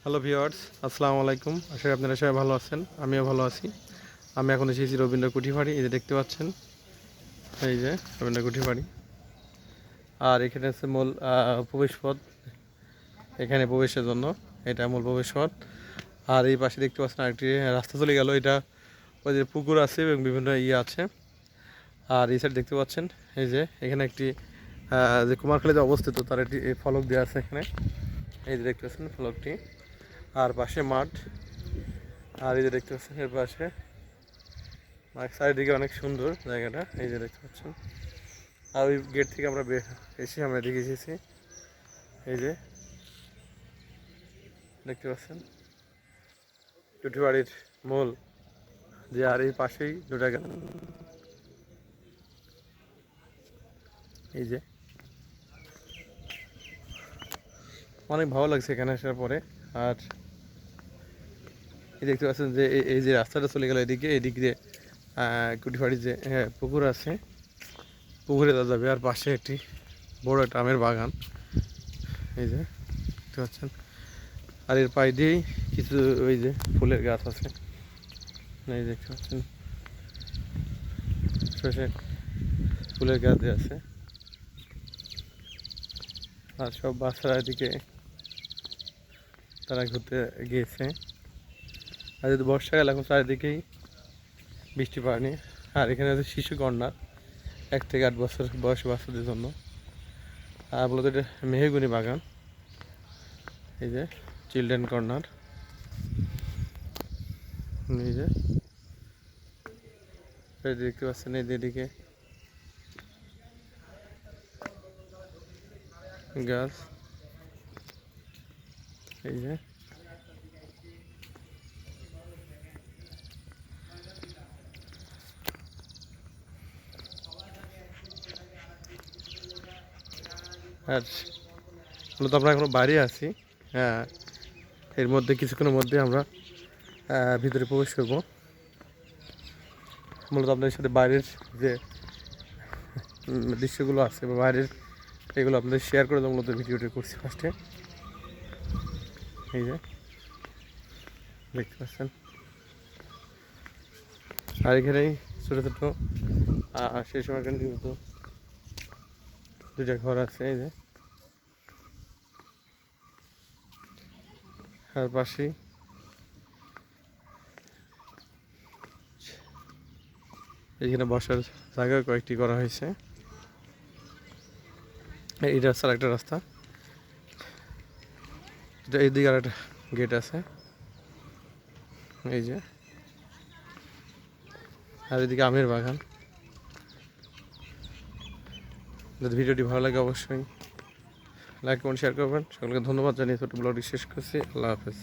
Hello viewers, আসসালামু আলাইকুম। আশা করি আপনারা সবাই ভালো আছেন, আমিও ভালো আছি। আমি এখন এসেছি রবীন্দ্র কুঠিবাড়ি। এই যে দেখতে পাচ্ছেন, এই যে রবীন্দ্র কুঠিবাড়ি। আর এখানে আছে মূল প্রবেশপথ, এখানে প্রবেশের জন্য এটা মূল প্রবেশপথ। আর এই পাশে দেখতে পাচ্ছেন আরেকটি রাস্তা চলে গেল, এটা ওই যে পুকুর আছে এবং বিভিন্ন ইয়ে আছে। আর এই সাইড দেখতে পাচ্ছেন, এই যে এখানে একটি যে কুমারখালীতে অবস্থিত তার একটি ফলক দেওয়া আছে এখানে, এই যে দেখতে পাচ্ছেন ফলকটি। আর পাশে মাঠ, আর এই যে দেখতে পাচ্ছেন এর পাশে চারিদিকে অনেক সুন্দর জায়গাটা, এই যে দেখতে পাচ্ছেন। আর ওই গেট থেকে আমরা এসে আমরা এদিকে এসেছি, এই যে দেখতে পাচ্ছেন টুটিবাড়ির মূল যে। আর এই পাশেই দুটা গেল, এই যে অনেক ভালো লাগছে এখানে আসার পরে। আর এই দেখতে পাচ্ছেন যে এই যে রাস্তাটা চলে গেল এদিকে, এদিক দিয়ে কুটিবাড়ির যে পুকুর আছে, পুকুরে যাবে। আর পাশে একটি বড় একটা আমের বাগান, এই যে দেখতে পাচ্ছেন। আর এর পাশ দিয়েই কিছু ওই যে ফুলের গাছ আছে, এই দেখতে পাচ্ছেন শেষে ফুলের গাছ দিয়ে আছে। আর সব বাচ্চারা এদিকে তারা ঘুরতে গিয়েছে। আর যদি বর্ষাকাল, এখন চারিদিকেই বৃষ্টি পায়নি। আর এখানে আছে শিশু কর্নার, 1 থেকে 8 বছর বয়সী বাচ্চাদের জন্য। আর বলতে এটা মেহগুনি বাগান, এই যে চিলড্রেন কর্নার, এই যে দেখতে পাচ্ছেন। এই দিকে গাছ, এই যে আর মূলত আমরা এখন বাইরে আছি। হ্যাঁ, এর মধ্যে কিছুক্ষণের মধ্যে আমরা ভিতরে প্রবেশ করব। মূলত আপনাদের সাথে বাইরের যে দৃশ্যগুলো আছে বা বাইরের এগুলো আপনাদের শেয়ার করে মূলত ভিডিওটি করছি ফার্স্টে, এই যে দেখতে পাচ্ছেন। আর এখানেই ছোটো ছোটো সেই সময়কার নিয়মিত 2টা ঘর আছে, এই যে। আর পাশেই এখানে বসার জায়গা কয়েকটি করা হয়েছে। এই রাস্তার একটা রাস্তা, এটা এইদিকে আর একটা গেট আছে, এই যে। আর এদিকে আমের বাগান। যদি ভিডিওটি ভালো লাগে অবশ্যই লাইক কমেন্ট শেয়ার করবেন। সকলকে ধন্যবাদ জানিয়ে ছোটো ব্লগটি শেষ করছি। আল্লাহ হাফেজ।